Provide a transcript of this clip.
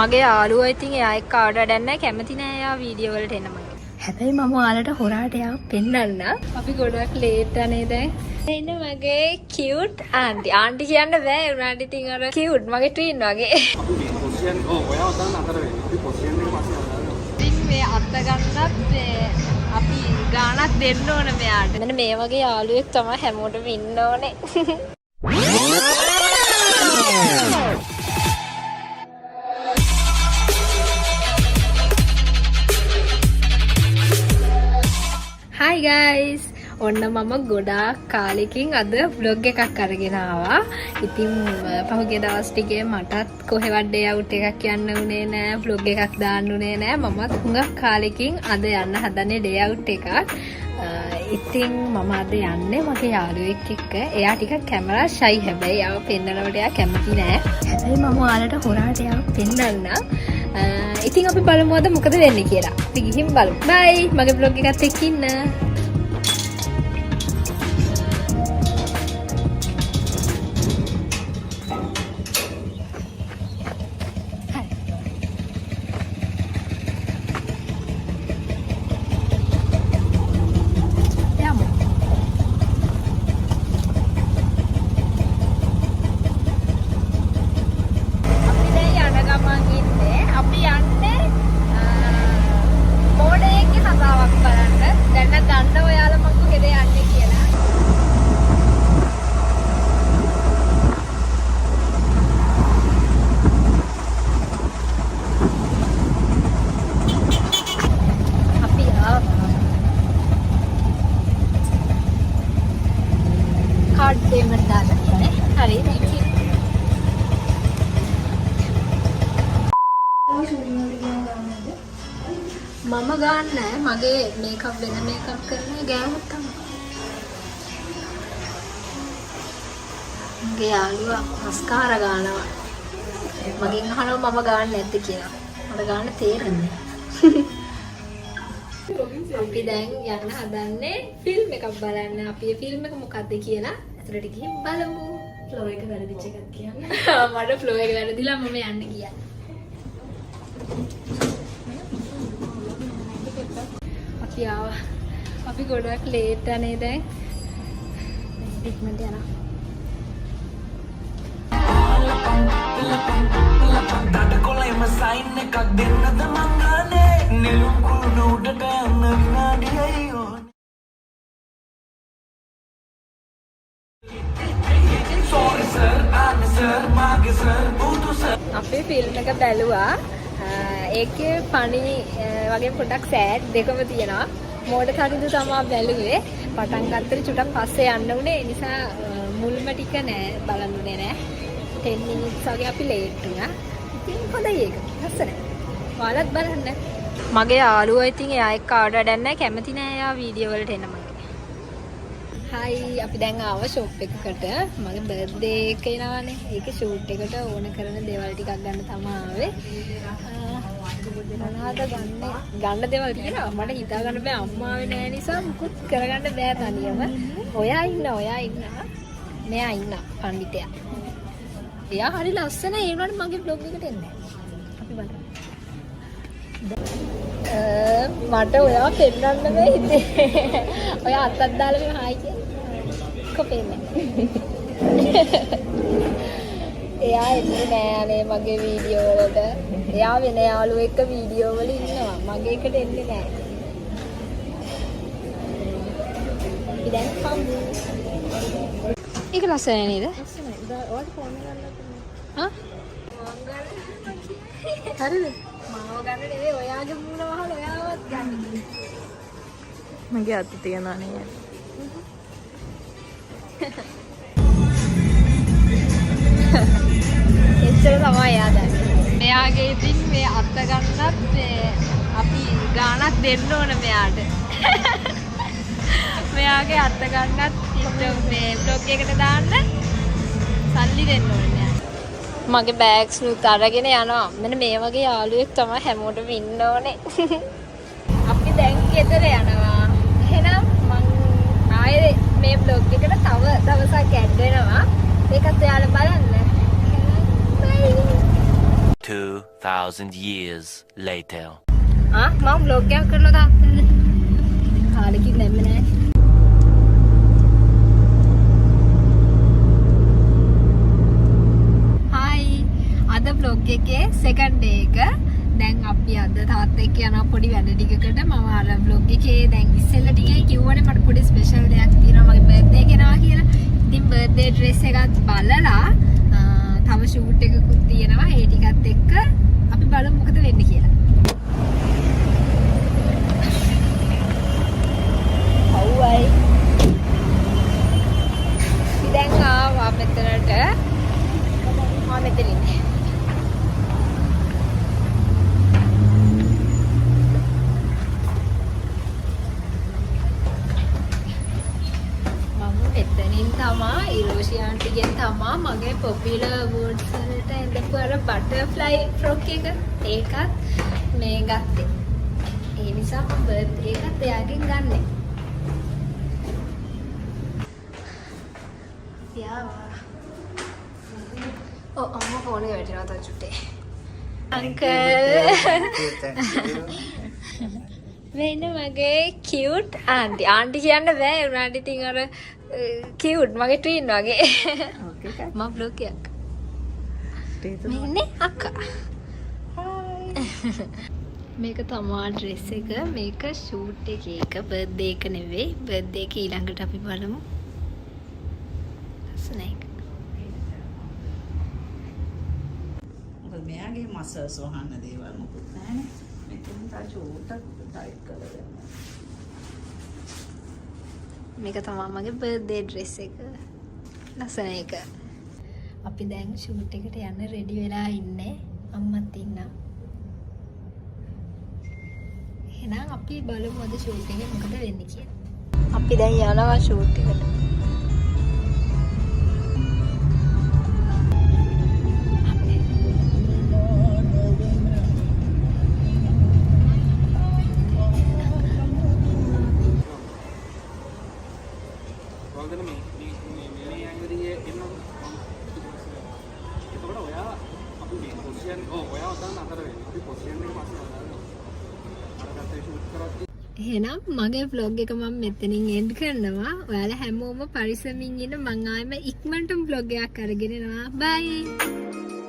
මගේ යාළුවා ඉතින් එයා එක්ක ආවට වැඩක් නැහැ කැමති නෑ එයා වීඩියෝ වලට එන්න මගේ. හැබැයි මම ඔයාලට හොරාට එයා පෙන්නන්න. අපි ගොඩක් ලේට් අනේ දැන්. එන්න මගේ කියුට් ආන්ටි. ආන්ටි කියන්න බෑ උනාට ඉතින් අර කියුට් මගේ ට්වීන් වගේ. අපි පොසිෂන් ඔයාව දාන්න අතර වෙන්නේ. අපි පොසිෂන් එක පස්සේ අදාලා. ඉතින් මේ අත ගන්නත් අපි ගානක් දෙන්න ඕන මෙයාට. මෙන්න මේ වගේ යාළුවෙක් තමයි හැමෝටම ඉන්න ඕනේ. Hi guys! ඔන්න මම ගොඩාක් කාලෙකින් අද vlog එකක් අරගෙන ආවා. ඉතින් පහුගිය දවස් ටිකේ මටත් කොහෙවත් ඩේ අවුට් එකක් යන්න උනේ නෑ, vlog එකක් දාන්න උනේ නෑ. මමත් හුඟක් කාලෙකින් අද යන්න හදන්නේ ඩේ අවුට් එකක්. ඉතින් මම අද යන්නේ මගේ යාළුවෙක් එක්ක. එයා ටිකක් කැමරා ෂයි හැබැයි එයාව පෙන්නනකොට එයා කැමති නෑ. හැබැයි මම ඔයාලට හොරාට එයාව පෙන්නන්න. ඉතින් අපි බලමු අද මොකද වෙන්නේ කියලා. අපි ගිහින් බලමු. බයි. මගේ vlog එකත් එක්ක ඉන්න. මම ගන්නෑ මගේ මේකප් වෙන මේකප් කරන ගෑනුත් තමයි. මගේ යාළුවා මස්කාරා ගන්නවා. මගෙන් අහනවා මම ගන්න නැද්ද කියලා. මට ගන්න තේරෙන්නේ. අපි දැන් යන්න හදන්නේ ෆිල්ම් එකක් බලන්න. අපි මේ ෆිල්ම් එක මොකක්ද කියලා අතට ගිහින් බලමු. ෆ්ලෝ එක වැරදිච්ච එකක් කියන්නේ. මට ෆ්ලෝ එක වැරදිලා මම යන්න ගියා. අපි ගොඩක් ලේට් අනේ දැන් ඉක්මනට යනවා. ඩඩකොලෙම සයින් එකක් දෙන්නද මං ගානේ නිලුම් කුණු උඩට යන්න විනාඩියයි ඕන. සෝරි සර් ආන්න සර් මාගේ සර් බුදු සර්. අපේ ෆිල්ම් එක බැලුවා. ඒකේ ෆනි වගේ පොඩක් සෑඩ් දෙකම තියෙනවා. මෝඩ කරින්දු තමයි බැලුවේ. පටන් ගත්තට චුටක් පස්සේ යන්න උනේ. ඒ නිසා මුල්ම ටික නෑ බලන්න උනේ නෑ. 10 minutes වගේ අපි ලේට් වුණා. ඉතින් හොඳයි ඒක. ලස්සනයි. ඔයාලත් බලන්න. මගේ යාළුවා ඉතින් එයා එක්ක ආවට වැඩක් නෑ. කැමති නෑ එයා වීඩියෝ වලට එන්න මගේ. හයි අපි දැන් ආව ෂොප් එකකට. මගේ බර්ත්ඩේ එක එනවානේ. ඒකේ ෂූට් එකට ඕන කරන දේවල් ටිකක් ගන්න තමයි ආවේ. මොනවද ගන්න දේවල් තියෙනවා. මට හිතා ගන්න බෑ අම්මා ආවේ නෑ නිසා මුකුත් කරගන්න බෑ තනියම. ඔයා ඉන්න. මෙයා ඉන්න පණ්ඩිතයා. එයා හරි ලස්සනයි. ඒ වුණාට මගේ vlog එකට එන්නේ නෑ. අපි බලමු. මට ඔයා පෙන්නන්න බෑ හිතේ. ඔයා අතක් දාලා මේ හායි කිය. කොපෙන්නේ. එයා එන්නේ නෑ අනේ මගේ වීඩියෝ වලට. එයා වෙන යාළුවෙක් එක්ක වීඩියෝ වල ඉන්නවා. මගේ එකට එන්නේ නෑ. අපි දැන් කම්බු. ඒක ලස්සනයි නේද? ලස්සනයි. ඔයාට ෆෝන් එක ගන්න හා? හරිද? මාව ගන්න නෙවෙයි ඔයාගේ මූණ වහලා ඔයාවත් ගන්න. මගේ අත තියනවා නේ. එච්චර තමයි එයා දැන්. මෙයාගේ ඉතින් මේ අත ගන්නත් අපි ගානක් දෙන්න ඕන මෙයාට. මෙයාගේ අත ගන්නත් මේ vlog එකට දාන්න සල්ලි දෙන්න ඕනේ. මගේ බෑග්ස් නුත් අරගෙන යනවා. මෙන්න මේ වගේ යාළුවෙක් තමයි හැමෝටම ඉන්න ඕනේ. අපි දැන් ගෙදර යනවා. එහෙනම් මම ආයේ මේ vlog එකට තව දවසක් ඇඩ් වෙනවා. ඒකත් ඔයාලා බලන්න. 2,000 years later. මම vlog එකක් කරනවා තාත්තට. කාලෙකින් දැම්මේ නැහැ. අද vlog එකේ second day එක. දැන් අපි අද තාත්තා එක්ක යනවා පොඩි වැඩ ටිකකට. මම අර vlog එකේ දැන් ඉස්සෙල්ලා ටිකේ කිව්වනේ මට පොඩි ස්පෙෂල් දෙයක් තියෙනවා මගේ බර්ත්ඩේ එක එනවා කියලා. ඉතින් බර්ත්ඩේ ඩ්‍රෙස් එකත් බලලා තව ෂූට් එකකුත් තියෙනවා. ඒ ටිකත් එක්ක අපි බලමු මොකද වෙන්නේ කියලා. අවුයි. දැන් ආවා මෙතනට. මම මෙතන ඉන්නේ. එතනින් තමා ඉරෝෂි ආන්ටිගෙන් තමා මගේ පොපියුලර් අවුඩ්ස් වලට එඳපු අර බටර්ෆ්ලයි ෆ්‍රොක් එක ඒකත් මේ ගත්තේ. ඒ නිසා මම බර්ත්ඩේ එකත් එයාගෙන් ගන්නෙ. යාවා. අම්මා ෆෝන් එක වැටෙනවා තා චුට්ටේ. අංකල්. වෙන මගේ කියුට් ආන්ටි. ආන්ටි කියන්න බෑ උනාට ඉතින් අර කියුට් මගේ ට්වීන් වගේ. ඕකේ මම බ්ලොග් එකක්. මෙන්නේ අක්කා. හායි. මේක තමා ඩ්‍රෙස් එක. මේක ෂූට් එකේ එක බර්ත්ඩේ එක නෙවෙයි. බර්ත්ඩේ එක ඊළඟට අපි බලමු. ස්නේක්. මොකද මෙයාගේ මසල්ස් වහන්න දේවල් මොකුත් නැහැනේ. මෙතන තා චෝටක් ටයිට් කරලා දෙන්න. මේක තමයි මගේ බර්ත්ඩේ ඩ්‍රෙස් එක. ලස්සන එක. අපි දැන් ෂූට් එකට යන්න රෙඩි වෙලා ඉන්නේ. අම්මත් ඉන්නවා. එහෙනම් අපි බලමු අද ෂූට් එකේ මොකද වෙන්නේ කියලා. අපි දැන් යනවා ෂූට් එකට. එහෙනම් මගේ vlog එක මම මෙතනින් end කරනවා. ඔයාලා හැමෝම පරිස්සමින් ඉන්න. මං ආයෙම ඉක්මනටම vlog එකක් අරගෙන එනවා. bye.